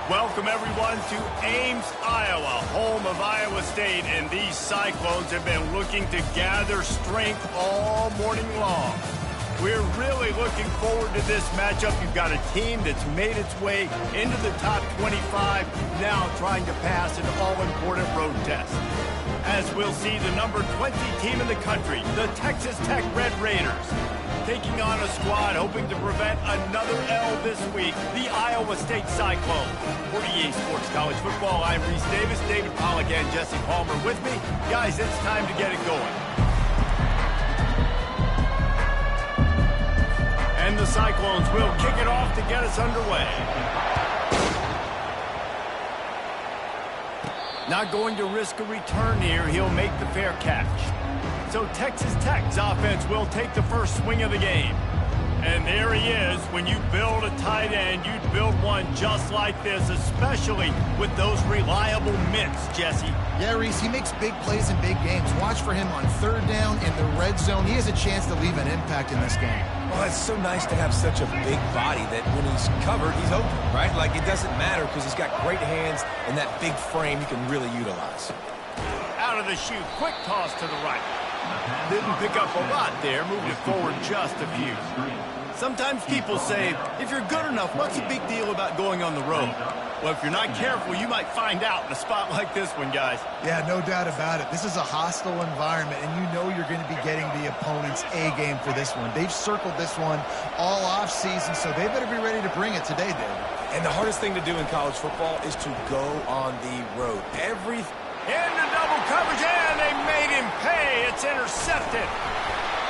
Welcome, everyone, to Ames, Iowa, home of Iowa State, and these Cyclones have been looking to gather strength all morning long. We're really looking forward to this matchup. You've got a team that's made its way into the top 25, now trying to pass an all-important road test. As we'll see, the number 20 team in the country, the Texas Tech Red Raiders, taking on a squad hoping to prevent another L this week, the Iowa State Cyclones. For EA Sports College Football, I'm Reese Davis, David Pollack, and Jesse Palmer with me. Guys, it's time to get it going. And the Cyclones will kick it off to get us underway. Not going to risk a return here. He'll make the fair catch. So Texas Tech's offense will take the first swing of the game. And there he is. When you build a tight end, you'd build one just like this, especially with those reliable mitts, Jesse. Yeah, Reese, he makes big plays in big games. Watch for him on third down in the red zone. He has a chance to leave an impact in this game. Well, it's so nice to have such a big body that when he's covered, he's open, right? Like, it doesn't matter because he's got great hands and that big frame he can really utilize. Out of the chute, quick toss to the right. Didn't pick up a lot there, moving it forward just a few. Sometimes people say, if you're good enough, what's the big deal about going on the road? Well, if you're not careful, you might find out in a spot like this one, guys. Yeah, no doubt about it. This is a hostile environment, and you know you're going to be getting the opponent's A-game for this one. They've circled this one all off-season, so they better be ready to bring it today, David. And the hardest thing to do in college football is to go on the road. Into double coverage, and they made him pay. It's intercepted.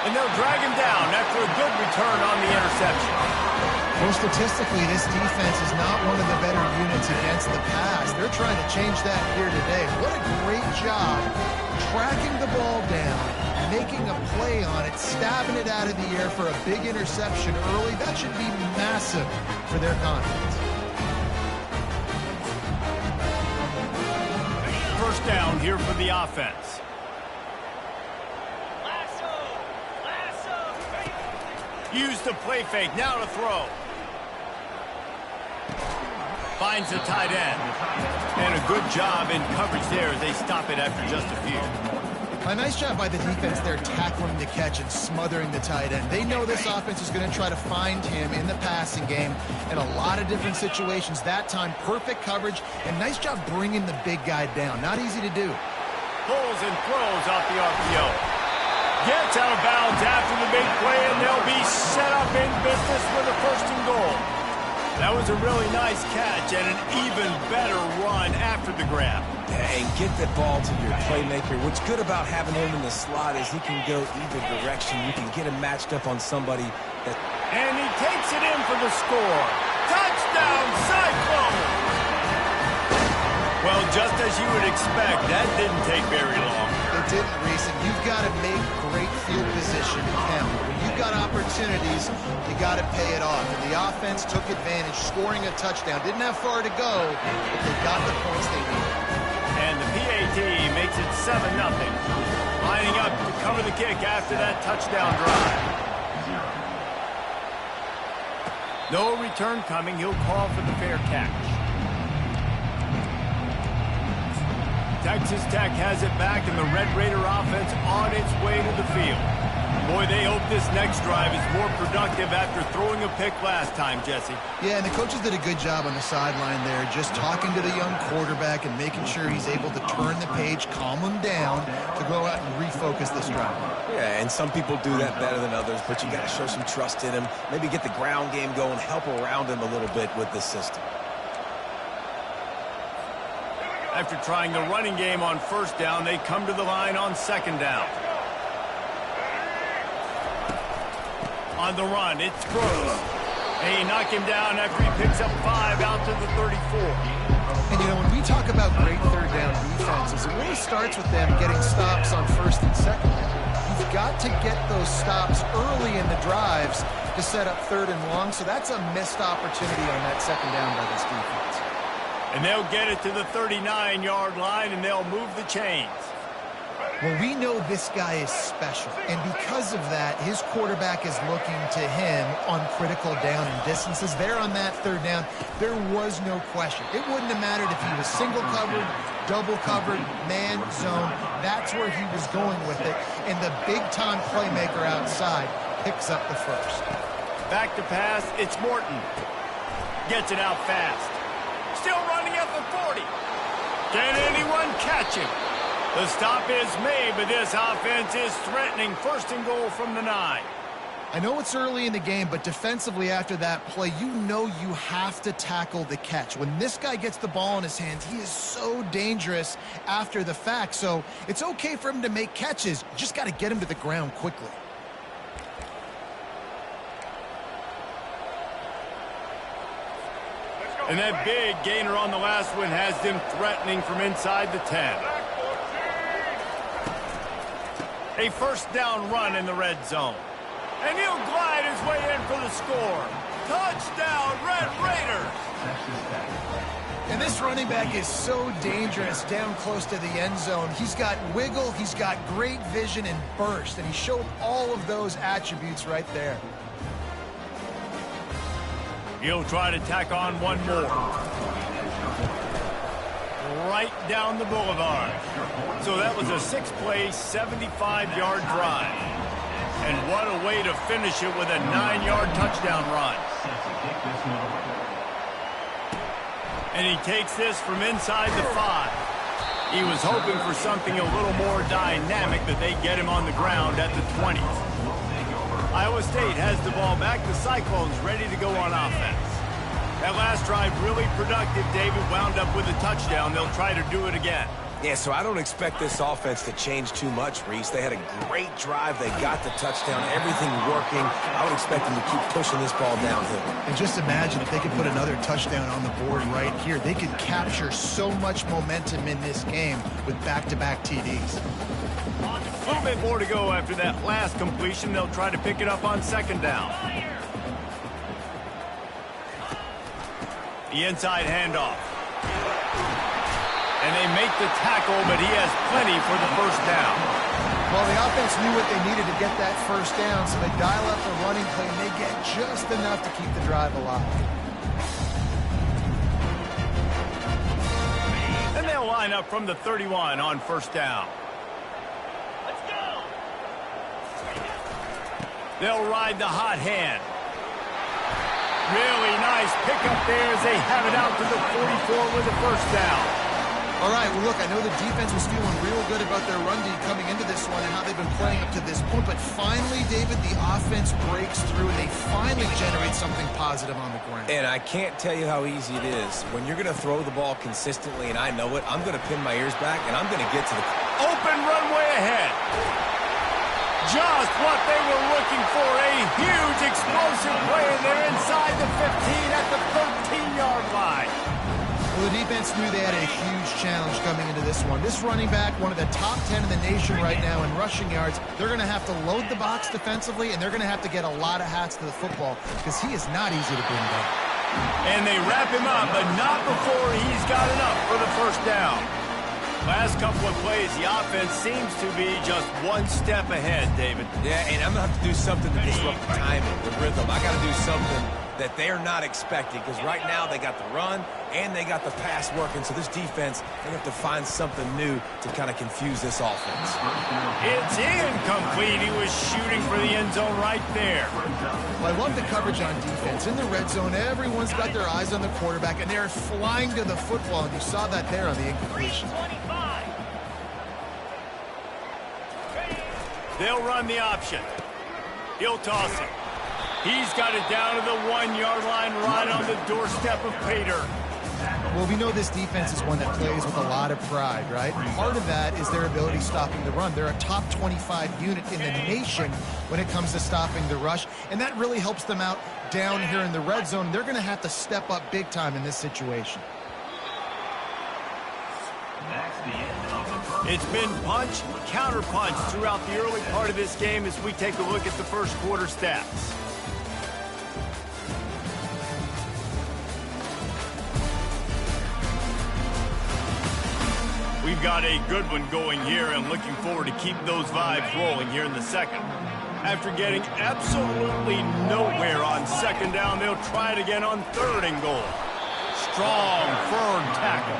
And they'll drag him down after a good return on the interception. Well, statistically, this defense is not one of the better units against the pass. They're trying to change that here today. What a great job tracking the ball down, making a play on it, stabbing it out of the air for a big interception early. That should be massive for their confidence. First down here for the offense. Use the play fake, now to throw. Finds the tight end. And a good job in coverage there as they stop it after just a few. A nice job by the defense there, tackling the catch and smothering the tight end. They know this offense is going to try to find him in the passing game in a lot of different situations. That time, perfect coverage, and nice job bringing the big guy down. Not easy to do. Pulls and throws off the RPO. Gets out of bounds after the big play, and they'll be set up in business with a first and goal. That was a really nice catch and an even better run after the grab. Yeah, and get the ball to your playmaker. What's good about having him in the slot is he can go either direction. You can get him matched up on somebody that... And he takes it in for the score. Touchdown, Cyclones! Well, just as you would expect, that didn't take very long. It didn't, Reese, and you've got to make great field position count. When you've got opportunities, you got to pay it off. And the offense took advantage, scoring a touchdown. Didn't have far to go, but they got the points they needed. And the PAT makes it 7-0. Lining up to cover the kick after that touchdown drive. No return coming. He'll call for the fair catch. Texas Tech has it back, and the Red Raider offense on its way to the field. Boy, they hope this next drive is more productive after throwing a pick last time, Jesse. Yeah, and the coaches did a good job on the sideline there, just talking to the young quarterback and making sure he's able to turn the page, calm him down to go out and refocus this drive. Yeah, and some people do that better than others, but you got to show some trust in him. Maybe get the ground game going, help around him a little bit with this system. After trying the running game on first down, they come to the line on second down. On the run, it's Gross. And he knocked him down after he picks up 5 out to the 34. And, you know, when we talk about great third down defenses, it really starts with them getting stops on first and second down. You've got to get those stops early in the drives to set up third and long, so that's a missed opportunity on that second down by this defense. And they'll get it to the 39-yard line, and they'll move the chains. Well, we know this guy is special, and because of that, his quarterback is looking to him on critical down and distances. There on that third down, there was no question. It wouldn't have mattered if he was single covered, double covered, man, zone. That's where he was going with it, and the big-time playmaker outside picks up the first. Back to pass, it's Morton. Gets it out fast. Still running at the 40. Can anyone catch him? The stop is made, but this offense is threatening. First and goal from the 9. I know it's early in the game, but defensively after that play, you know you have to tackle the catch. When this guy gets the ball in his hands, he is so dangerous after the fact. So it's okay for him to make catches. You just got to get him to the ground quickly. And that big gainer on the last one has them threatening from inside the 10. A first down run in the red zone. And he'll glide his way in for the score. Touchdown, Red Raiders! And this running back is so dangerous down close to the end zone. He's got wiggle, he's got great vision and burst, and he showed all of those attributes right there. He'll try to tack on one more. Right down the boulevard. So that was a 6-play, 75-yard drive. And what a way to finish it with a 9-yard touchdown run. And he takes this from inside the 5. He was hoping for something a little more dynamic, that they get him on the ground at the 20. Iowa State has the ball back. The Cyclones ready to go on offense. That last drive really productive, David, wound up with a touchdown. They'll try to do it again. Yeah, so I don't expect this offense to change too much, Reese. They had a great drive. They got the touchdown, everything working. I would expect them to keep pushing this ball downhill. And just imagine if they could put another touchdown on the board right here. They could capture so much momentum in this game with back-to-back TDs. A little bit more to go after that last completion. They'll try to pick it up on second down. The inside handoff. And they make the tackle, but he has plenty for the first down. Well, the offense knew what they needed to get that first down, so they dial up the running play, and they get just enough to keep the drive alive. And they'll line up from the 31 on first down. They'll ride the hot hand. Really nice pickup there as they have it out to the 44 with a first down. All right, well, look, I know the defense was feeling real good about their run D coming into this one and how they've been playing up to this point, but finally, David, the offense breaks through and they finally generate something positive on the ground. And I can't tell you how easy it is. When you're going to throw the ball consistently, and I know it, I'm going to pin my ears back, and I'm going to get to the open runway ahead. Just what they were looking for, a huge explosive play, and they're inside the 15 at the 13-yard line. Well, the defense knew they had a huge challenge coming into this one. This running back, one of the top 10 in the nation right now in rushing yards, they're going to have to load the box defensively, and they're going to have to get a lot of hats to the football because he is not easy to bring down. And they wrap him up, but not before he's got enough for the first down. Last couple of plays, the offense seems to be just one step ahead, David. Yeah, and I'm going to have to do something to disrupt the timing, the rhythm. I got to do something that they're not expecting because right now they got the run and they got the pass working. So this defense, they have to find something new to kind of confuse this offense. It's incomplete. He was shooting for the end zone right there. Well, I love the coverage on defense. In the red zone, everyone's got their eyes on the quarterback, and they're flying to the football, and you saw that there on the incompletion. They'll run the option. He'll toss it. He's got it down to the 1-yard line right on the doorstep of Pater. Well, we know this defense is one that plays with a lot of pride, right? Part of that is their ability stopping the run. They're a top 25 unit in the nation when it comes to stopping the rush, and that really helps them out down here in the red zone. They're going to have to step up big time in this situation. It's been punch, counter punch throughout the early part of this game as we take a look at the first quarter stats. We've got a good one going here and looking forward to keep those vibes rolling here in the second. After getting absolutely nowhere on second down, they'll try it again on third and goal. Strong, firm tackle.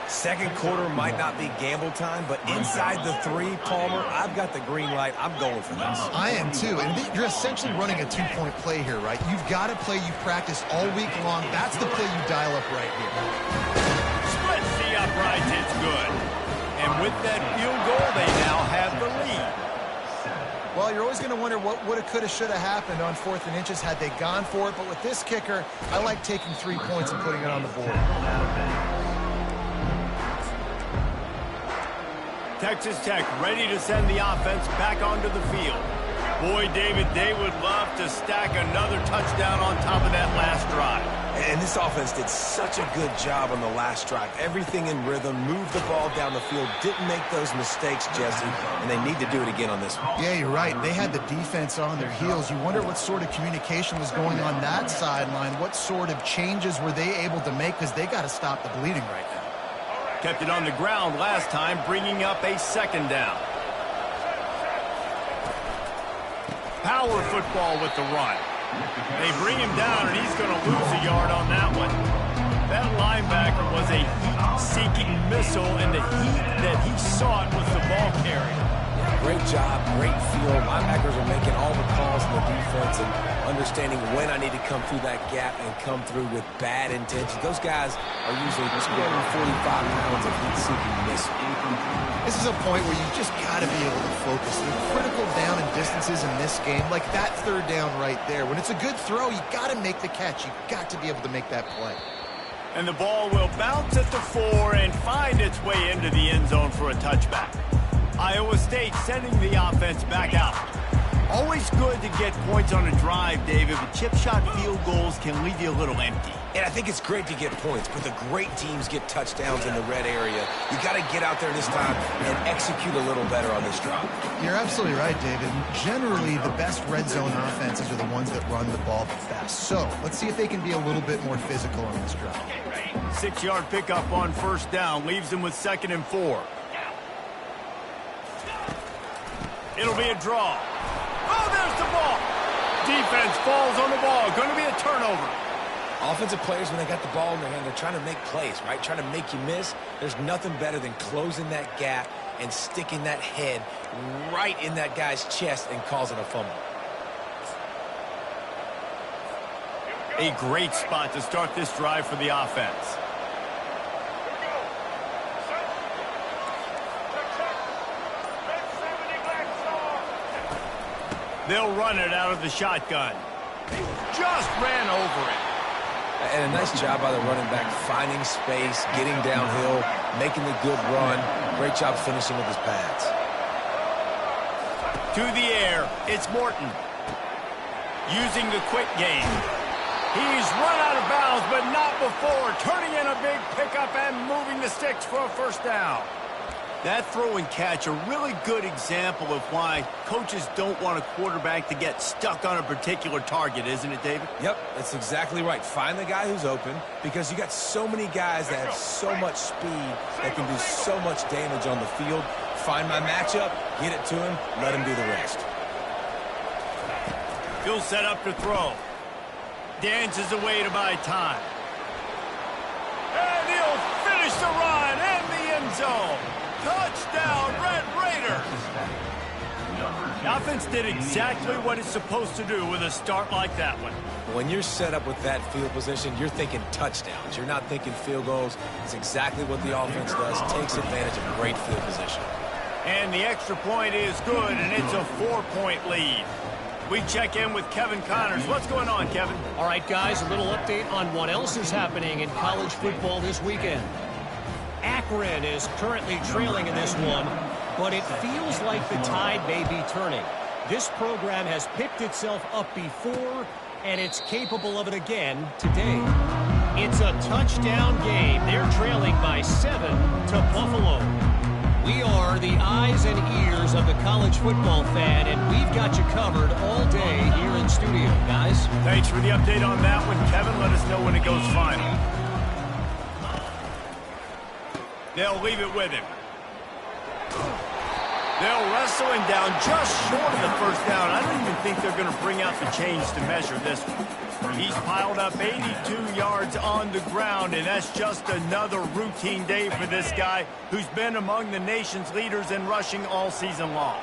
Second quarter might not be gamble time, but inside the 3, Palmer, I've got the green light. I'm going for this. I am too, and you're essentially running a 2-point play here, right? You've got to play you practice all week long. That's the play you dial up right here. Splits the uprights, it's good. And with that field goal, they now have the lead. Well, you're always going to wonder what woulda, coulda, shoulda happened on 4th and inches had they gone for it, but with this kicker, I like taking 3 points and putting it on the board. Texas Tech ready to send the offense back onto the field. Boy, David, they would love to stack another touchdown on top of that last drive. And this offense did such a good job on the last drive. Everything in rhythm, moved the ball down the field, didn't make those mistakes, Jesse, and they need to do it again on this one. Yeah, you're right. They had the defense on their heels. You wonder what sort of communication was going on that sideline. What sort of changes were they able to make, because they got to stop the bleeding right now. Kept it on the ground last time, bringing up a second down. Power football with the run. They bring him down, and he's going to lose a yard on that one. That linebacker was a heat-seeking missile, and the heat that he sought was the ball carrier. Great job, great feel. Linebackers are making all the calls in the defense and understanding when I need to come through that gap and come through with bad intention. Those guys are usually 245 pounds of heat-seeking missile. This is a point where you just got to be able to focus. The critical down and distances in this game, like that third down right there. When it's a good throw, you got to make the catch. You got to be able to make that play. And the ball will bounce at the 4 and find its way into the end zone for a touchback. Iowa State sending the offense back out. Always good to get points on a drive, David, but chip shot field goals can leave you a little empty. And I think it's great to get points, but the great teams get touchdowns in the red area. You got to get out there this time and execute a little better on this drive. You're absolutely right, David. Generally, the best red zone offenses are the ones that run the ball the best. So let's see if they can be a little bit more physical on this drive. 6-yard pickup on first down leaves them with 2nd and 4. It'll be a draw. Oh, there's the ball. Defense falls on the ball. Going to be a turnover. Offensive players, when they got the ball in their hand, they're trying to make plays, right? Trying to make you miss. There's nothing better than closing that gap and sticking that head right in that guy's chest and causing a fumble. A great spot to start this drive for the offense. They'll run it out of the shotgun. Just ran over it. And a nice job by the running back, finding space, getting downhill, making the good run. Great job finishing with his pads. To the air, it's Morton. Using the quick game. He's run out of bounds, but not before. Turning in a big pickup and moving the sticks for a first down. That throw and catch, a really good example of why coaches don't want a quarterback to get stuck on a particular target, isn't it, David? Yep, that's exactly right. Find the guy who's open, because you got so many guys that have so much speed that can do so much damage on the field. Find my matchup, get it to him, let him do the rest. He'll set up to throw. Dances away to buy time. And he'll finish the run in the end zone. Touchdown, Red Raiders! The offense did exactly what it's supposed to do with a start like that one. When you're set up with that field position, you're thinking touchdowns. You're not thinking field goals. It's exactly what the offense does. Takes advantage of great field position. And the extra point is good, and it's a 4-point lead. We check in with Kevin Connors. What's going on, Kevin? All right, guys, a little update on what else is happening in college football this weekend. Akron is currently trailing in this one, but it feels like the tide may be turning. This program has picked itself up before, and it's capable of it again today. It's a touchdown game. They're trailing by 7 to Buffalo. We are the eyes and ears of the college football fan, and we've got you covered all day here in studio, guys. Thanks for the update on that one, Kevin. Let us know when it goes final. They'll leave it with him. They'll wrestle him down just short of the first down. I don't even think they're going to bring out the chains to measure this one. He's piled up 82 yards on the ground, and that's just another routine day for this guy who's been among the nation's leaders in rushing all season long.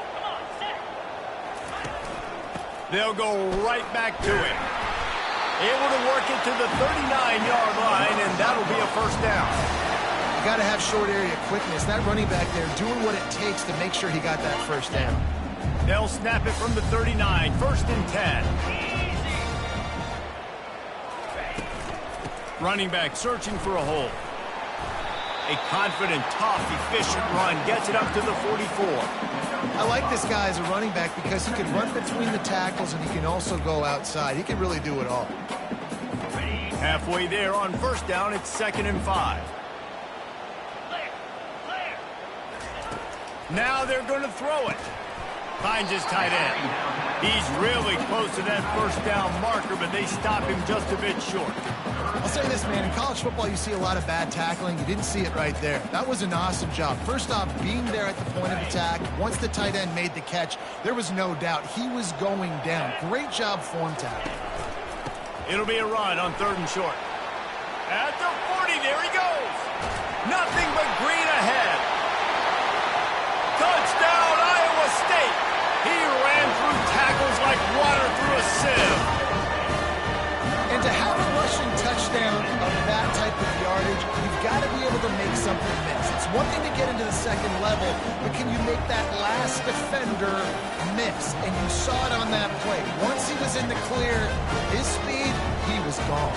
They'll go right back to him. Able to work it to the 39-yard line, and that'll be a first down. You got to have short area quickness. That running back there doing what it takes to make sure he got that first down. They'll snap it from the 39, first and 10. Running back searching for a hole. A confident, tough, efficient run gets it up to the 44. I like this guy as a running back because he can run between the tackles and he can also go outside. He can really do it all. Halfway there on first down, it's 2nd and 5. Now they're going to throw it. Finds his tight end. He's really close to that first down marker, but they stop him just a bit short. I'll say this, man. In college football, you see a lot of bad tackling. You didn't see it right there. That was an awesome job. First off, being there at the point of attack. Once the tight end made the catch, there was no doubt he was going down. Great job form tackling. It'll be a run on 3rd and short. At the 40, there he goes. Nothing but green ahead. Touchdown, Iowa State. He ran through tackles like water through a sieve. And to have a rushing touchdown of that type of yardage, you've got to be able to make something miss. It's one thing to get into the second level, but can you make that last defender miss? And you saw it on that play. Once he was in the clear, his speed, he was gone.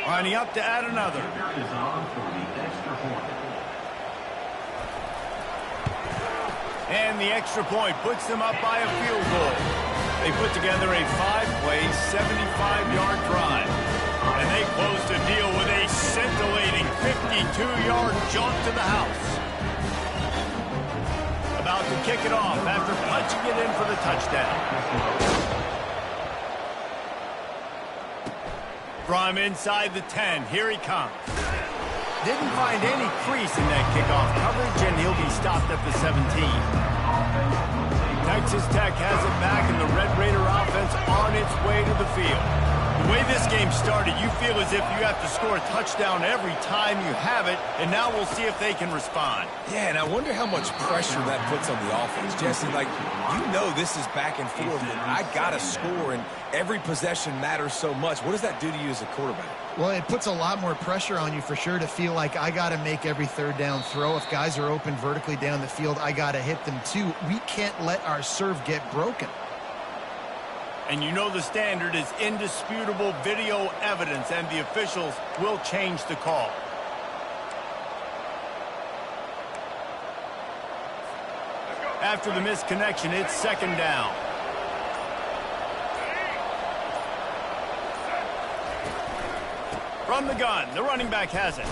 Lining up to add another. And the extra point puts them up by a field goal. They put together a 5-play, 75-yard drive. And they close the deal with a scintillating 52-yard jaunt to the house. About to kick it off after punching it in for the touchdown. From inside the 10, here he comes. Didn't find any crease in that kickoff coverage, and he'll be stopped at the 17. Texas Tech has it back, and the Red Raider offense on its way to the field. The way this game started, you feel as if you have to score a touchdown every time you have it, and now we'll see if they can respond. Yeah, and I wonder how much pressure that puts on the offense. Jesse, like, you know this is back and forth, and I got to score, and every possession matters so much. What does that do to you as a quarterback? Well, it puts a lot more pressure on you for sure to feel like I got to make every third down throw. If guys are open vertically down the field, I got to hit them too. We can't let our serve get broken. And you know the standard is indisputable video evidence, and the officials will change the call. After the misconnection, it's 2nd down. From the gun, the running back has it.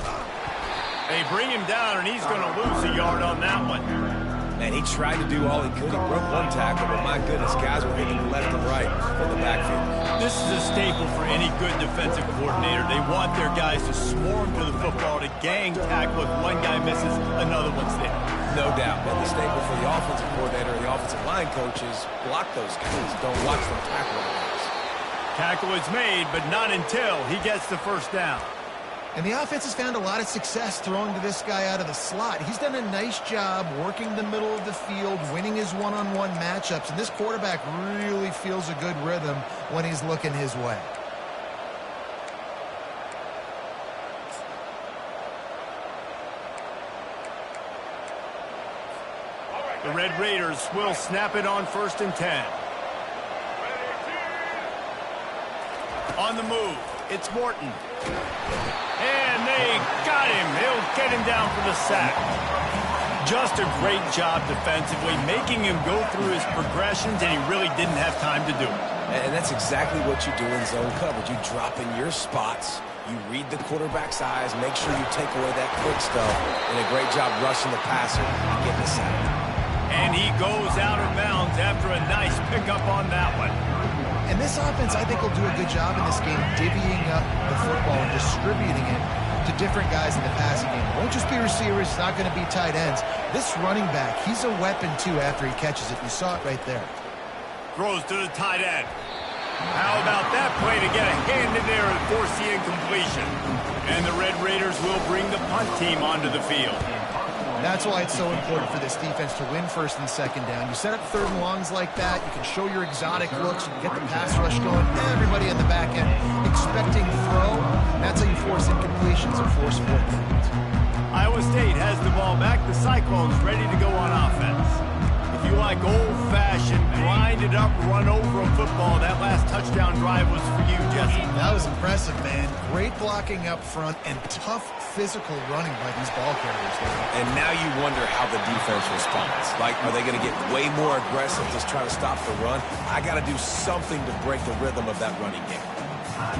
They bring him down, and he's going to lose a yard on that one. And he tried to do all he could. He broke one tackle, but my goodness, guys were hitting left and right from the backfield. This is a staple for any good defensive coordinator. They want their guys to swarm to the football, to gang tackle. If one guy misses, another one's there. No doubt. And the staple for the offensive coordinator and the offensive line coaches, block those guys. Don't watch them tackle them. Tackle is made, but not until he gets the first down. And the offense has found a lot of success throwing to this guy out of the slot. He's done a nice job working the middle of the field, winning his one-on-one matchups, and this quarterback really feels a good rhythm when he's looking his way. The Red Raiders will snap it on 1st and 10. On the move, it's Morton. And they got him. He'll get him down for the sack. Just a great job defensively, making him go through his progressions, and he really didn't have time to do it. And that's exactly what you do in zone coverage. You drop in your spots, you read the quarterback's eyes, make sure you take away that quick stuff, and a great job rushing the passer and getting the sack. And he goes out of bounds after a nice pickup on that one. And this offense, I think, will do a good job in this game divvying up the football and distributing it to different guys in the passing game. It won't just be receivers. It's not going to be tight ends. This running back, he's a weapon, too, after he catches it. You saw it right there. Throws to the tight end. How about that play to get a hand in there and force the incompletion? And the Red Raiders will bring the punt team onto the field. That's why it's so important for this defense to win first and second down. You set up third and longs like that, you can show your exotic looks, you can get the pass rush going, everybody in the back end expecting throw. That's how you force incompletions and force fourth downs. Iowa State has the ball back. The Cyclones ready to go on offense. If you like old-fashioned, grind-it-up, run-over a football, that last touchdown drive was for you, Jesse. That was impressive, man. Great blocking up front and tough physical running by these ball carriers there. And now you wonder how the defense responds. Like, are they going to get way more aggressive, just try to stop the run? I got to do something to break the rhythm of that running game.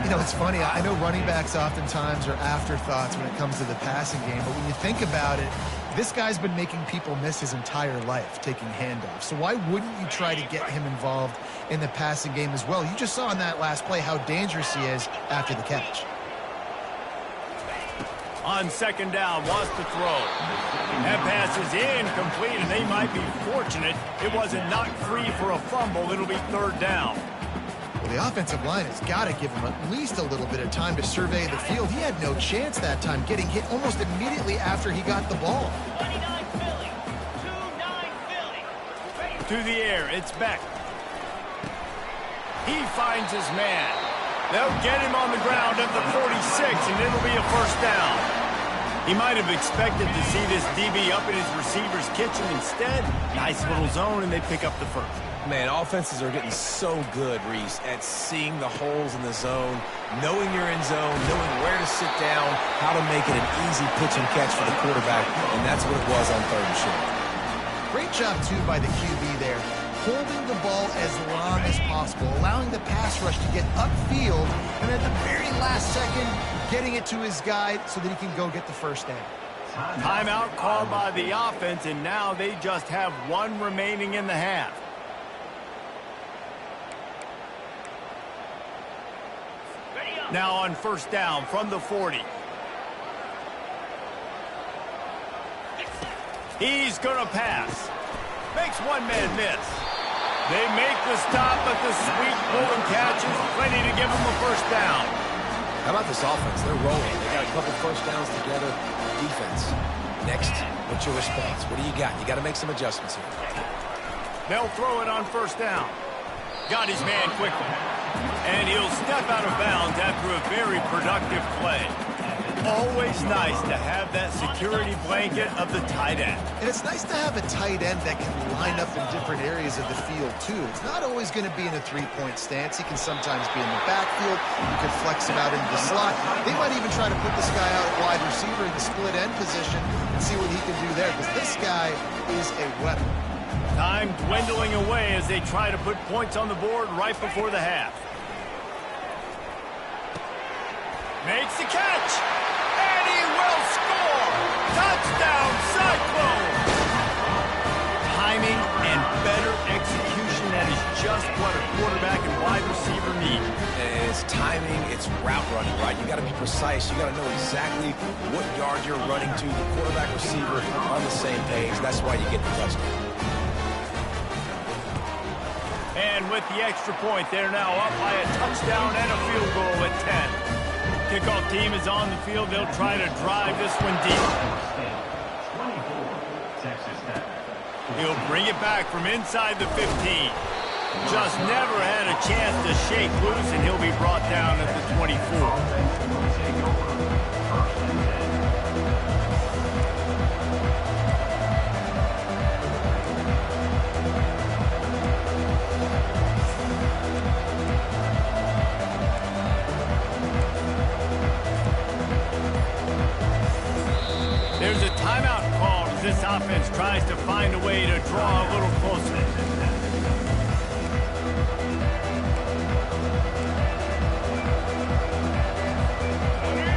You know, it's funny. I know running backs oftentimes are afterthoughts when it comes to the passing game, but when you think about it, this guy's been making people miss his entire life taking handoffs. So why wouldn't you try to get him involved in the passing game as well? You just saw in that last play how dangerous he is after the catch. On second down, wants to throw. That pass is incomplete, and they might be fortunate it wasn't knocked free for a fumble. It'll be third down. Well, the offensive line has got to give him at least a little bit of time to survey the field. He had no chance that time, getting hit almost immediately after he got the ball. 29 Philly. 2-9 Philly. To the air, it's Beck. He finds his man. They'll get him on the ground at the 46, and it'll be a first down. He might have expected to see this DB up in his receiver's kitchen. Instead, nice little zone, and they pick up the first. Man, offenses are getting so good, Reese, at seeing the holes in the zone, knowing you're in zone, knowing where to sit down, how to make it an easy pitch and catch for the quarterback, and that's what it was on third and short. Great job, too, by the QB there, holding the ball as long as possible, allowing the pass rush to get upfield, and at the very last second, getting it to his guy so that he can go get the first down. Timeout called by the offense, and now they just have one remaining in the half. Now on first down from the 40. He's going to pass. Makes one man miss. They make the stop, but the sweet pull and catch is plenty to give them a first down. How about this offense? They're rolling. They got a couple first downs together. Defense. Next, what's your response? What do you got? You got to make some adjustments here. They'll throw it on first down. Got his man quickly. And he'll step out of bounds after a very productive play. Always nice to have that security blanket of the tight end. And it's nice to have a tight end that can line up in different areas of the field, too. It's not always going to be in a three-point stance. He can sometimes be in the backfield. You can flex him out into the slot. They might even try to put this guy out at wide receiver in the split end position and see what he can do there, because this guy is a weapon. Time dwindling away as they try to put points on the board right before the half. Makes the catch, and he will score! Touchdown, Cyclone! Timing and better execution, that is just what a quarterback and wide receiver need. And it's timing, it's route running, right? You got to be precise. You got to know exactly what yard you're running to. The quarterback, receiver on the same page. That's why you get the touchdown. And with the extra point, they're now up by a touchdown and a field goal at 10. Kickoff team is on the field. They'll try to drive this one deep. He'll bring it back from inside the 15. Just never had a chance to shake loose, and he'll be brought down at the 24. There's a timeout called as this offense tries to find a way to draw a little closer.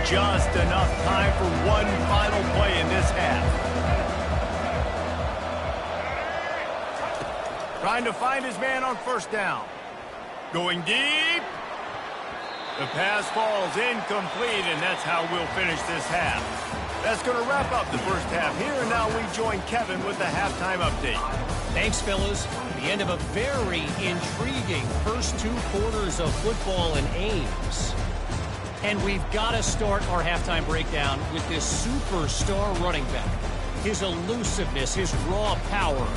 Just enough time for one final play in this half. Trying to find his man on first down. Going deep. The pass falls incomplete, and that's how we'll finish this half. That's going to wrap up the first half here, and now we join Kevin with the halftime update. Thanks, fellas. The end of a very intriguing first 2 quarters of football in Ames. And we've got to start our halftime breakdown with this superstar running back. His elusiveness, his raw power.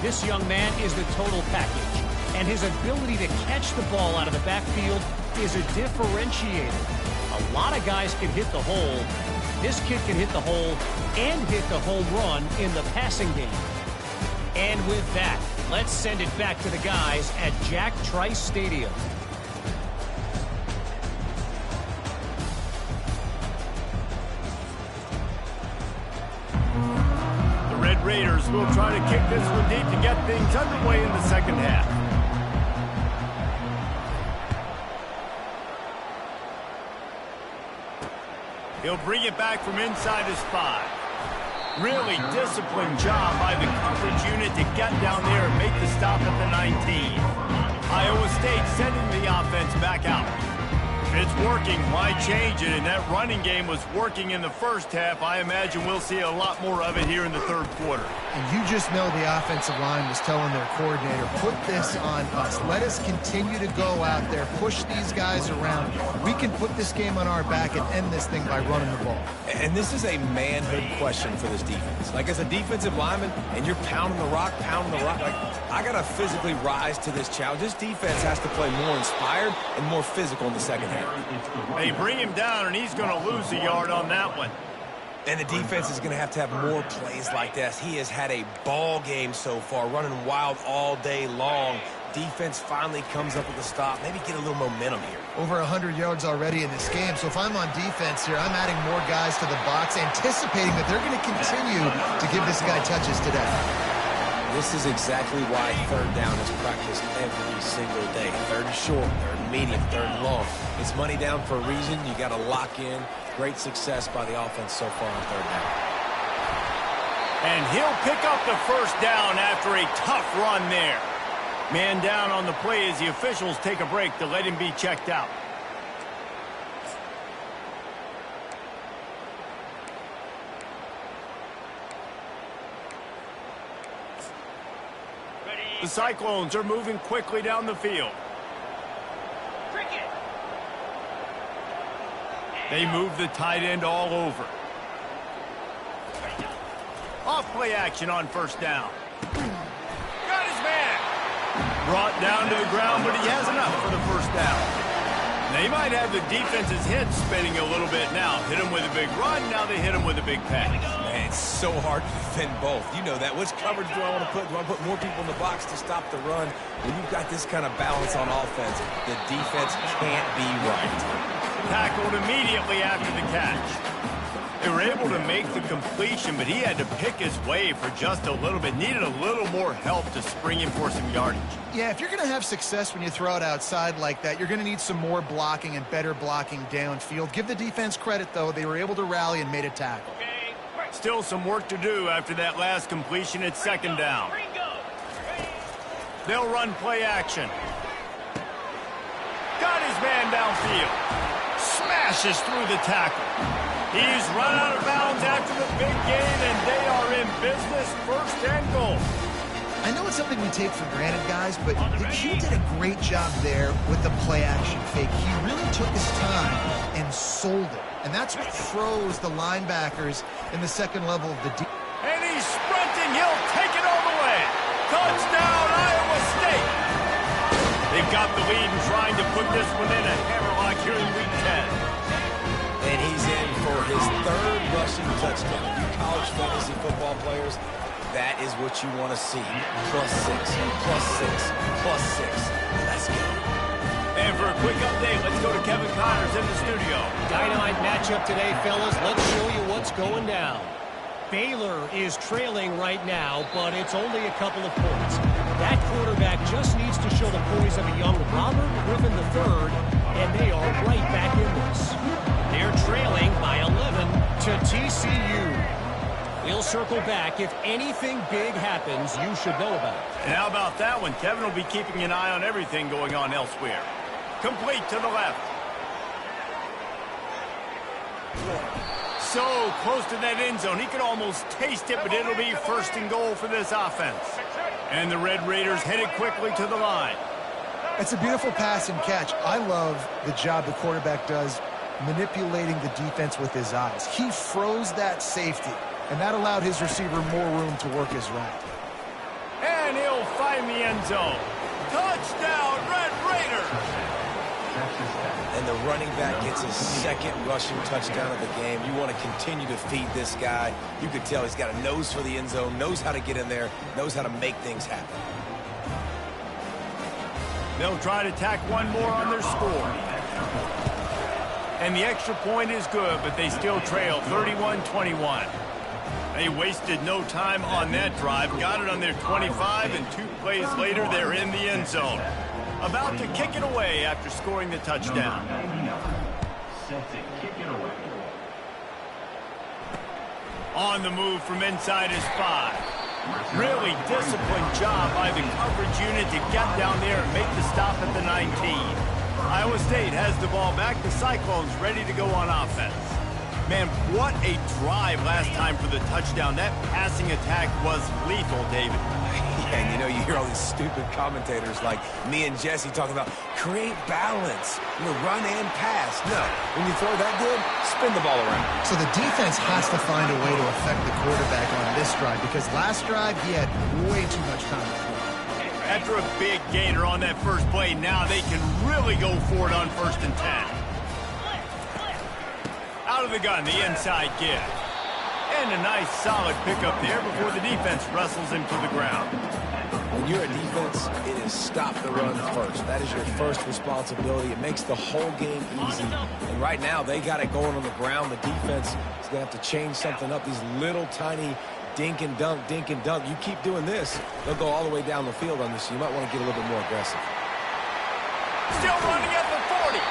This young man is the total package. And his ability to catch the ball out of the backfield is a differentiator. A lot of guys can hit the hole. This kid can hit the hole and hit the home run in the passing game. And with that, let's send it back to the guys at Jack Trice Stadium. The Red Raiders will try to kick this one deep to get things underway in the second half. He'll bring it back from inside his 5. Really disciplined job by the coverage unit to get down there and make the stop at the 19. Iowa State sending the offense back out. If it's working, why change it? And that running game was working in the first half. I imagine we'll see a lot more of it here in the third quarter. And you just know the offensive line was telling their coordinator, put this on us. Let us continue to go out there, push these guys around. We can put this game on our back and end this thing by running the ball. And this is a manhood question for this defense. Like, as a defensive lineman, and you're pounding the rock, like, I got to physically rise to this challenge. This defense has to play more inspired and more physical in the second half. They bring him down, and he's going to lose a yard on that one. And the defense is going to have more plays like this. He has had a ball game so far, running wild all day long. Defense finally comes up with a stop. Maybe get a little momentum here. Over 100 yards already in this game. So if I'm on defense here, I'm adding more guys to the box, anticipating that they're going to continue to give this guy touches today. This is exactly why third down is practiced every single day. Third and short, third and medium, third and long. It's money down for a reason. You got to lock in. Great success by the offense so far on third down. And he'll pick up the first down after a tough run there. Man down on the play as the officials take a break to let him be checked out. The Cyclones are moving quickly down the field. They move the tight end all over. Off play action on first down. Got his man. Brought down to the ground, but he has enough for the first down. They might have the defense's head spinning a little bit now. Hit him with a big run, now they hit him with a big pass. Man, it's so hard to defend both. You know that. Which coverage do I want to put? Do I put more people in the box to stop the run? When you've got this kind of balance on offense, the defense can't be right. Tackled immediately after the catch. They were able to make the completion, but he had to pick his way for just a little bit. Needed a little more help to spring him for some yardage. Yeah, if you're going to have success when you throw it outside like that, you're going to need some more blocking and better blocking downfield. Give the defense credit, though. They were able to rally and made a tackle. Still some work to do after that last completion at second down. They'll run play action. Got his man downfield. Smashes through the tackle. He's run out of bounds after the big gain, and they are in business, first and goal. I know it's something we take for granted, guys, but he did a great job there with the play action fake. He really took his time and sold it. And that's what froze the linebackers in the second level of the defense. And he's sprinting. He'll take it all the way. Touchdown, Iowa State. They've got the lead and trying to put this one in a hammerlock here in Week 10. And he's in for his third rushing touchdown. You college fantasy football players, that is what you want to see. +6, +6, +6. Let's go. And for a quick update, let's go to Kevin Connors in the studio. Dynamite matchup today, fellas. Let's show you what's going down. Baylor is trailing right now, but it's only a couple of points. That quarterback just needs to show the poise of a young Robert Griffin III, and they are right back in this. They're trailing by 11 to TCU. We'll circle back. If anything big happens, you should know about it. And how about that one? Kevin will be keeping an eye on everything going on elsewhere. Complete to the left. So close to that end zone. He could almost taste it, but it'll be first and goal for this offense. And the Red Raiders headed quickly to the line. It's a beautiful pass and catch. I love the job the quarterback does manipulating the defense with his eyes. He froze that safety, and that allowed his receiver more room to work his route. And he'll find the end zone. Touchdown, Red Raiders! And the running back gets his second rushing touchdown of the game. You want to continue to feed this guy. You could tell he's got a nose for the end zone, knows how to get in there, knows how to make things happen. They'll try to tack one more on their score. And the extra point is good, but they still trail 31-21. They wasted no time on that drive. Got it on their 25, and 2 plays later, they're in the end zone. About to kick it away after scoring the touchdown. On the move from inside his 5. Really disciplined job by the coverage unit to get down there and make the stop at the 19. Iowa State has the ball back. The Cyclones ready to go on offense. Man, what a drive last time for the touchdown. That passing attack was lethal, David. Yeah, and you know, you hear all these stupid commentators like me and Jesse talking about create balance, run and pass. No, when you throw that good, spin the ball around. So the defense has to find a way to affect the quarterback on this drive, because last drive he had way too much time to throw. After a big gainer on that first play, now they can really go for it on 1st and 10. Out of the gun, the inside give. And a nice solid pickup there before the defense wrestles him to the ground. When you're a defense, it is stop the run first. That is your first responsibility. It makes the whole game easy. And right now, they got it going on the ground. The defense is going to have to change something up. These little tiny dink and dunk, dink and dunk. You keep doing this, they'll go all the way down the field on this. So you might want to get a little bit more aggressive. Still running at the 40.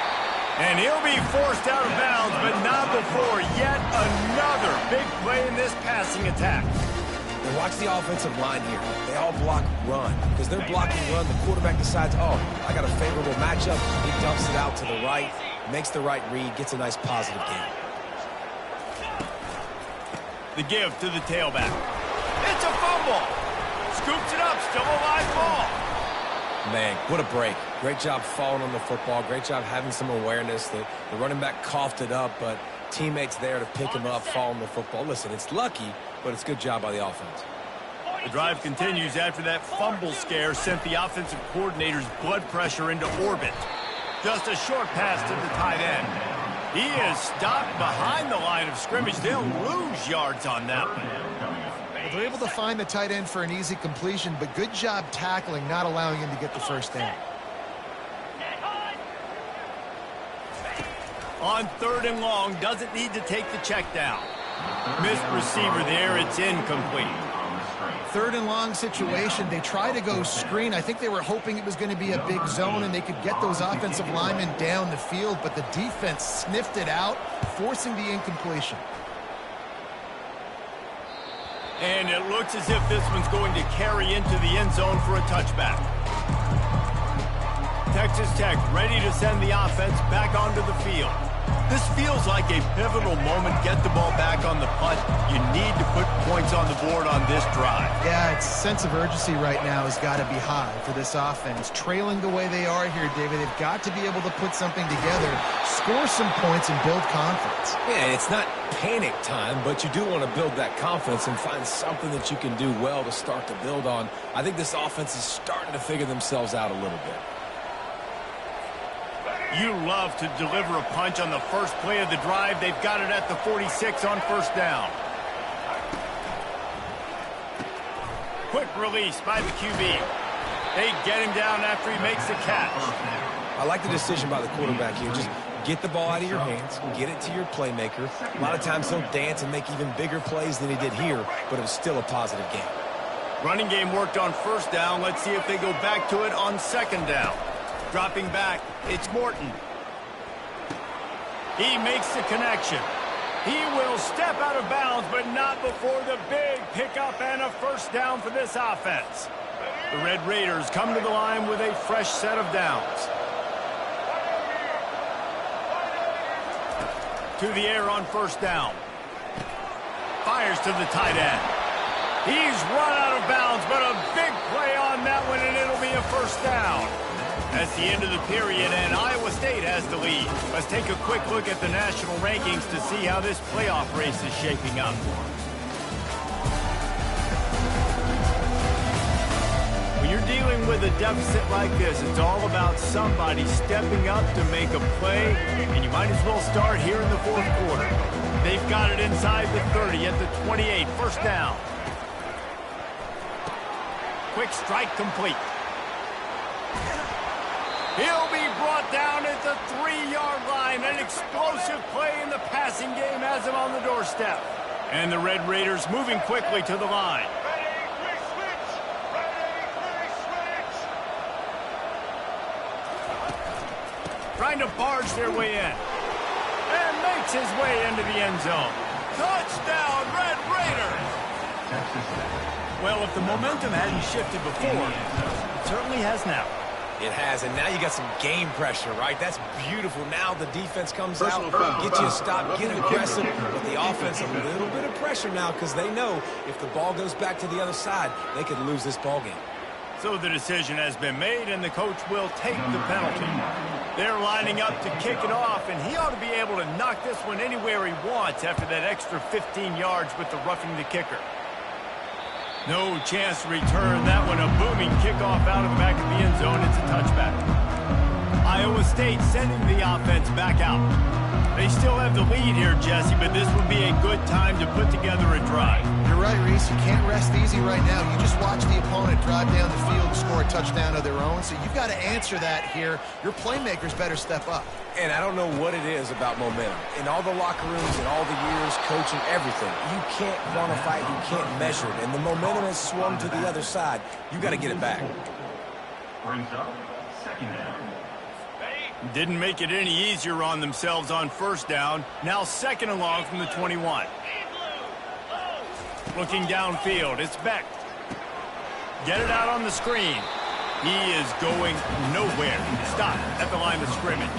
And he'll be forced out of bounds, but not before yet another big play in this passing attack. And watch the offensive line here. They all block run. Because they're blocking run, the quarterback decides, oh, I got a favorable matchup. He dumps it out to the right, makes the right read, gets a nice positive gain. The give to the tailback. It's a fumble. Scoops it up, still a live ball. Man, what a break. Great job falling on the football. Great job having some awareness. The running back coughed it up, but teammates there to pick him up, fall on the football. Listen, it's lucky, but it's a good job by the offense. The drive continues after that fumble scare sent the offensive coordinator's blood pressure into orbit. Just a short pass to the tight end. He is stopped behind the line of scrimmage. They'll lose yards on that one. They're able to find the tight end for an easy completion, but good job tackling, not allowing him to get the first down. On 3rd and long, doesn't need to take the check down. Missed receiver there, it's incomplete. 3rd and long situation, they try to go screen. I think they were hoping it was going to be a big zone and they could get those offensive linemen down the field, but the defense sniffed it out, forcing the incompletion. And it looks as if this one's going to carry into the end zone for a touchback. Texas Tech ready to send the offense back onto the field. This feels like a pivotal moment. Get the ball back on the punt. You need to put points on the board on this drive. Yeah, its sense of urgency right now has got to be high for this offense. Trailing the way they are here, David, they've got to be able to put something together, score some points, and build confidence. Yeah, it's not panic time, but you do want to build that confidence and find something that you can do well to start to build on. I think this offense is starting to figure themselves out a little bit. You love to deliver a punch on the first play of the drive. They've got it at the 46 on 1st down. Quick release by the QB. They get him down after he makes the catch. I like the decision by the quarterback here. Just get the ball out of your hands, get it to your playmaker. A lot of times he'll dance and make even bigger plays than he did here, but it was still a positive game. Running game worked on 1st down. Let's see if they go back to it on 2nd down. Dropping back, it's Morton. He makes the connection. He will step out of bounds, but not before the big pickup and a first down for this offense. The Red Raiders come to the line with a fresh set of downs. To the air on first down. Fires to the tight end. He's run out of bounds, but a big play on that one, and it'll be a first down. That's the end of the period, and Iowa State has the lead. Let's take a quick look at the national rankings to see how this playoff race is shaping up. When you're dealing with a deficit like this, it's all about somebody stepping up to make a play, and you might as well start here in the fourth quarter. They've got it inside the 30 at the 28, first down. Quick strike complete. He'll be brought down at the 3-yard line. An explosive play in the passing game has him on the doorstep. And the Red Raiders moving quickly to the line. Trying to barge their way in. And makes his way into the end zone. Touchdown, Red Raiders! Well, if the momentum hadn't shifted before, it certainly has now. It has, and now you got some game pressure, right? That's beautiful. Now the defense comes out, get you a stop, get aggressive, but the offense a little bit of pressure now because they know if the ball goes back to the other side, they could lose this ball game. So the decision has been made, and the coach will take the penalty. They're lining up to kick it off, and he ought to be able to knock this one anywhere he wants after that extra 15 yards with the roughing the kicker. No chance to return that one. A booming kickoff out of the back of the end zone. It's a touchback. Iowa State sending the offense back out. They still have the lead here, Jesse, but this would be a good time to put together a drive. You're right, Reese. You can't rest easy right now. You just watch the opponent drive down the field and score a touchdown of their own, so you've got to answer that here. Your playmakers better step up. And I don't know what it is about momentum. In all the locker rooms and all the years, coaching, everything, you can't quantify it, you can't measure it. And the momentum has swung to the other side. You got to get it back. Brings up second down. Didn't make it any easier on themselves on first down. Now second and long from the 21. Looking downfield, it's Beck. Get it out on the screen. He is going nowhere. Stop at the line of scrimmage.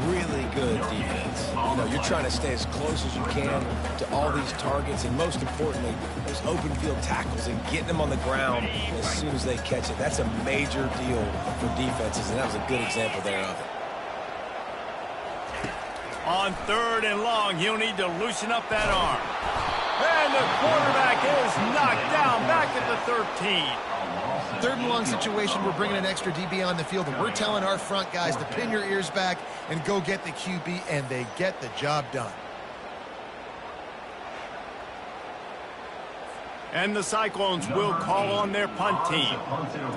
Really good defense. You know, you're trying to stay as close as you can to all these targets, and most importantly, those open field tackles and getting them on the ground as soon as they catch it. That's a major deal for defenses, and that was a good example there of it. On third and long, he'll need to loosen up that arm. And the quarterback is knocked down back at the 13. Third and long situation, we're bringing an extra DB on the field, and we're telling our front guys to pin your ears back and go get the QB, and they get the job done. And the Cyclones will call on their punt team.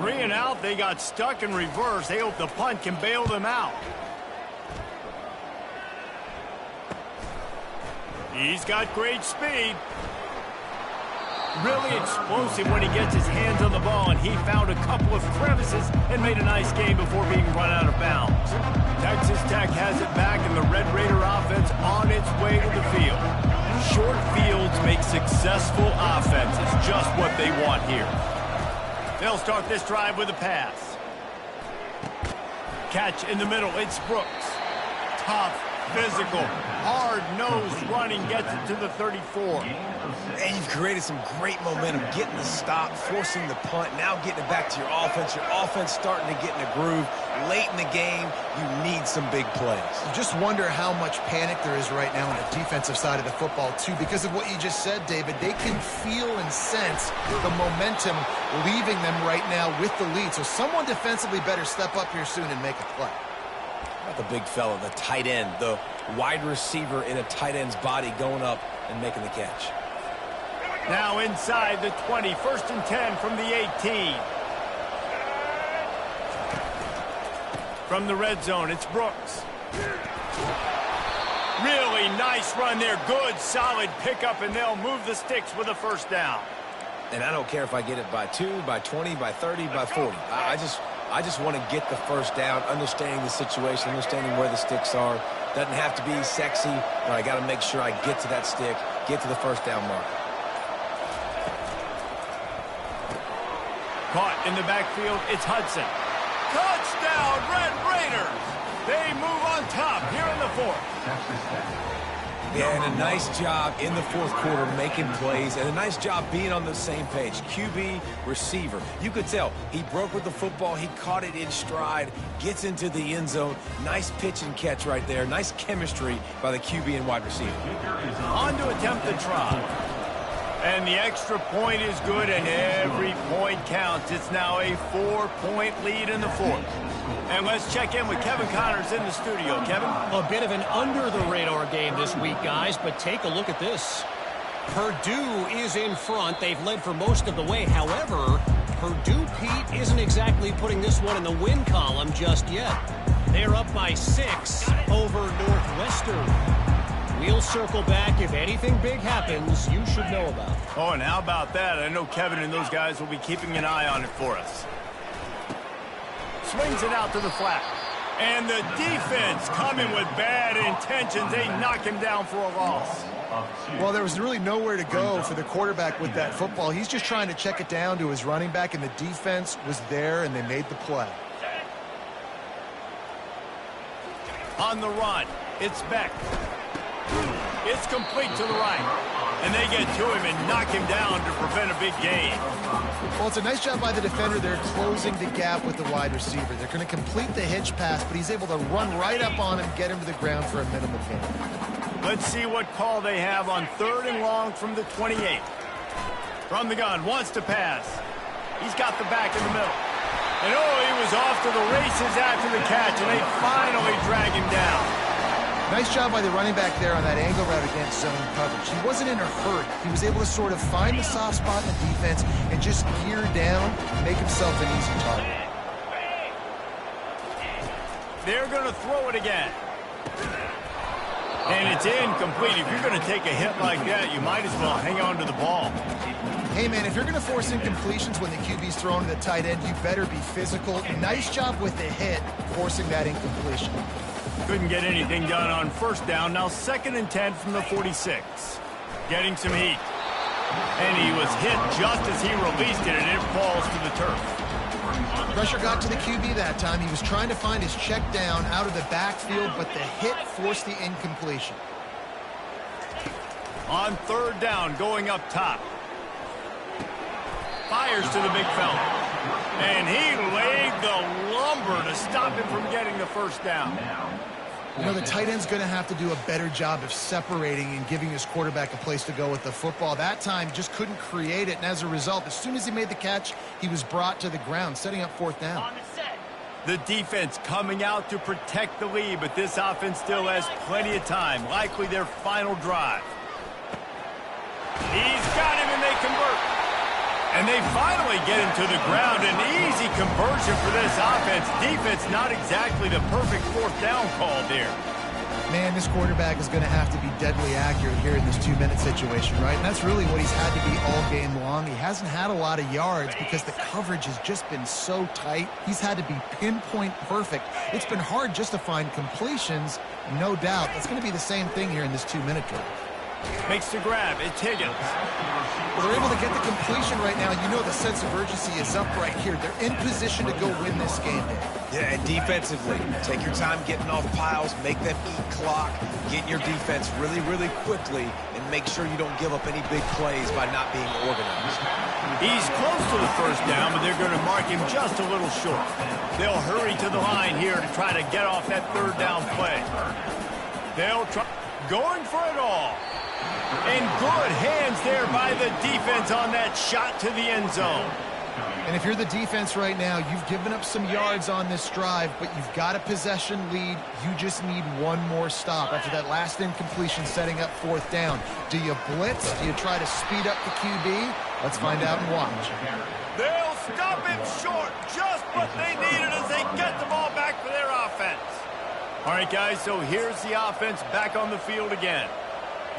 3 and out, they got stuck in reverse. They hope the punt can bail them out. He's got great speed. Really explosive when he gets his hands on the ball, and he found a couple of crevices and made a nice game before being run out of bounds. Texas Tech has it back, and the Red Raider offense on its way to the field. Short fields make successful offenses, just what they want here. They'll start this drive with a pass. Catch in the middle, it's Brooks. Tough, physical, hard-nosed running gets it to the 34. And you've created some great momentum, getting the stop, forcing the punt, now getting it back to your offense. Your offense starting to get in a groove. Late in the game, you need some big plays. You just wonder how much panic there is right now on the defensive side of the football, too, because of what you just said, David. They can feel and sense the momentum leaving them right now with the lead. So someone defensively better step up here soon and make a play. The big fella, the tight end, the wide receiver in a tight end's body going up and making the catch. Now inside the 20, first and 10 from the 18. From the red zone, it's Brooks. Really nice run there. Good, solid pickup, and they'll move the sticks with a first down. And I don't care if I get it by 2, by 20, by 30, by 40. I just I just want to get the first down, understanding the situation, understanding where the sticks are. Doesn't have to be sexy, but I got to make sure I get to that stick, get to the first down mark. Caught in the backfield, it's Hudson. Touchdown, Red Raiders! They move on top here in the fourth. Yeah, and a nice job in the fourth quarter making plays, and a nice job being on the same page. QB, receiver. You could tell he broke with the football. He caught it in stride, gets into the end zone. Nice pitch and catch right there. Nice chemistry by the QB and wide receiver. On to attempt the try. And the extra point is good, and every point counts. It's now a 4-point lead in the fourth. And let's check in with Kevin Connors in the studio. Kevin? A bit of an under-the-radar game this week, guys, but take a look at this. Purdue is in front. They've led for most of the way. However, Purdue, Pete, isn't exactly putting this one in the win column just yet. They're up by 6 over Northwestern. We'll circle back. If anything big happens, you should know about it. Oh, and how about that? I know Kevin and those guys will be keeping an eye on it for us. Swings it out to the flat. And the defense coming with bad intentions. They knock him down for a loss. Well, there was really nowhere to go for the quarterback with that football. He's just trying to check it down to his running back, and the defense was there, and they made the play. On the run, it's Beck. It's complete to the right. And they get to him and knock him down to prevent a big gain. Well, it's a nice job by the defender. They're closing the gap with the wide receiver. They're going to complete the hitch pass, but he's able to run right up on him, get him to the ground for a minimal gain. Let's see what call they have on 3rd and long from the 28. From the gun, wants to pass. He's got the back in the middle. And oh, he was off to the races after the catch, and they finally drag him down. Nice job by the running back there on that angle route against zone coverage. He wasn't in a hurry. He was able to sort of find the soft spot in the defense and just gear down, make himself an easy target. They're going to throw it again. And it's incomplete. If you're going to take a hit like that, you might as well hang on to the ball. Hey, man, if you're going to force incompletions when the QB's thrown to the tight end, you better be physical. Nice job with the hit, forcing that incompletion. Couldn't get anything done on 1st down. Now 2nd and 10 from the 46. Getting some heat. And he was hit just as he released it, and it falls to the turf. Pressure got to the QB that time. He was trying to find his check down out of the backfield, but the hit forced the incompletion. On 3rd down, going up top. Fires to the big fella. And he laid the lumber to stop him from getting the 1st down. You know, the tight end's going to have to do a better job of separating and giving his quarterback a place to go with the football. That time just couldn't create it, and as a result, as soon as he made the catch, he was brought to the ground, setting up 4th down. The defense coming out to protect the lead, but this offense still has plenty of time, likely their final drive. He's got him, and they convert. And they finally get him to the ground. An easy conversion for this offense. Defense not exactly the perfect 4th down call there. Man, this quarterback is going to have to be deadly accurate here in this 2-minute situation, right? And that's really what he's had to be all game long. He hasn't had a lot of yards because the coverage has just been so tight. He's had to be pinpoint perfect. It's been hard just to find completions, no doubt. That's going to be the same thing here in this 2-minute drive. Makes the grab. It's Higgins. Well, they're able to get the completion right now. You know the sense of urgency is up right here. They're in position to go win this game. Yeah, and defensively, take your time getting off piles, make them eat clock, get your defense really, really quickly, and make sure you don't give up any big plays by not being organized. He's close to the 1st down, but they're going to mark him just a little short. They'll hurry to the line here to try to get off that 3rd down play. They'll try going for it all. And good hands there by the defense on that shot to the end zone. And if you're the defense right now, you've given up some yards on this drive, but you've got a possession lead. You just need one more stop after that last incompletion setting up 4th down. Do you blitz? Do you try to speed up the QB? Let's find out and watch. They'll stop him short. Just what they needed as they get the ball back for their offense. All right, guys, so here's the offense back on the field again.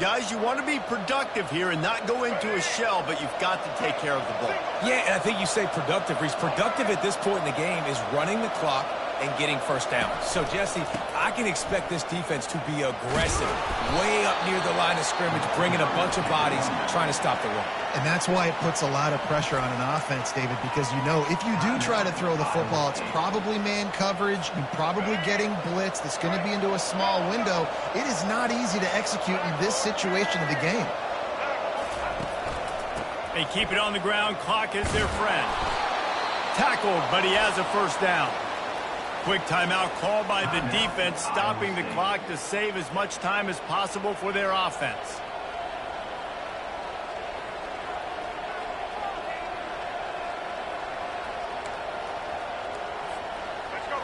Guys, you want to be productive here and not go into a shell, but you've got to take care of the ball. Yeah, and I think you say productive, Reese. Productive at this point in the game is running the clock and getting first down. So, Jesse, I can expect this defense to be aggressive, way up near the line of scrimmage, bringing a bunch of bodies, trying to stop the run. And that's why it puts a lot of pressure on an offense, David, because you know if you do try to throw the football, it's probably man coverage, you're probably getting blitz that's going to be into a small window. It is not easy to execute in this situation of the game. They keep it on the ground. Clock is their friend. Tackled, but he has a first down. Quick timeout called by the defense, stopping the clock to save as much time as possible for their offense.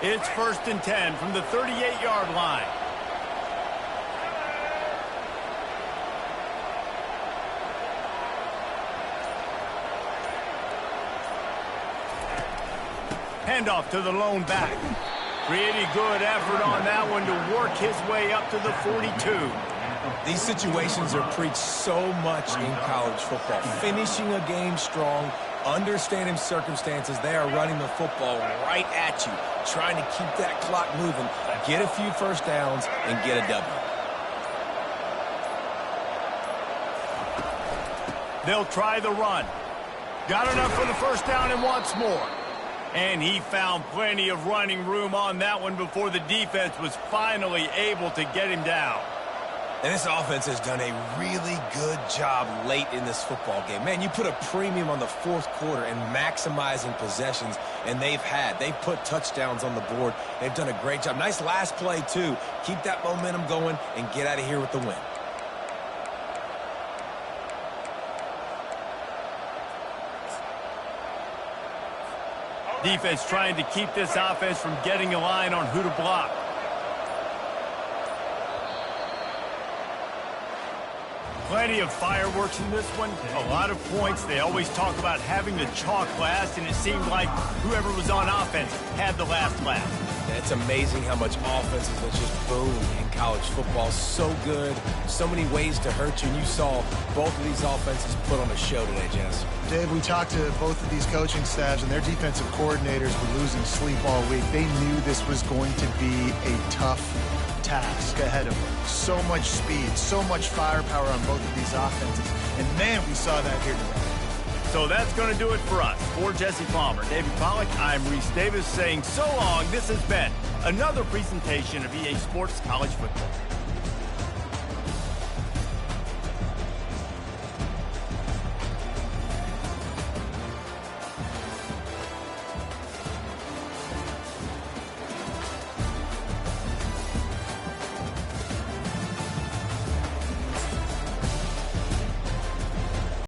It's 1st and 10 from the 38-yard line. Handoff to the lone back. Pretty good effort on that one to work his way up to the 42. These situations are preached so much in college football. Finishing a game strong, understanding circumstances. They are running the football right at you, trying to keep that clock moving, get a few first downs, and get a W. They'll try the run. Got enough for the first down and wants more. And he found plenty of running room on that one before the defense was finally able to get him down. And this offense has done a really good job late in this football game. Man, you put a premium on the fourth quarter and maximizing possessions, and they've put touchdowns on the board. They've done a great job. Nice last play, too. Keep that momentum going and get out of here with the win. Defense trying to keep this offense from getting a line on who to block. Plenty of fireworks in this one. A lot of points. They always talk about having the chalk last, and it seemed like whoever was on offense had the last laugh. It's amazing how much offenses have just boomed in college football. So good. So many ways to hurt you. And you saw both of these offenses put on a show today, Jess. Dave, we talked to both of these coaching staffs, and their defensive coordinators were losing sleep all week. They knew this was going to be a tough task ahead of them. So much speed, so much firepower on both of these offenses. And, man, we saw that here today. So that's going to do it for us. For Jesse Palmer, David Pollack, I'm Reese Davis saying so long. This has been another presentation of EA Sports College Football.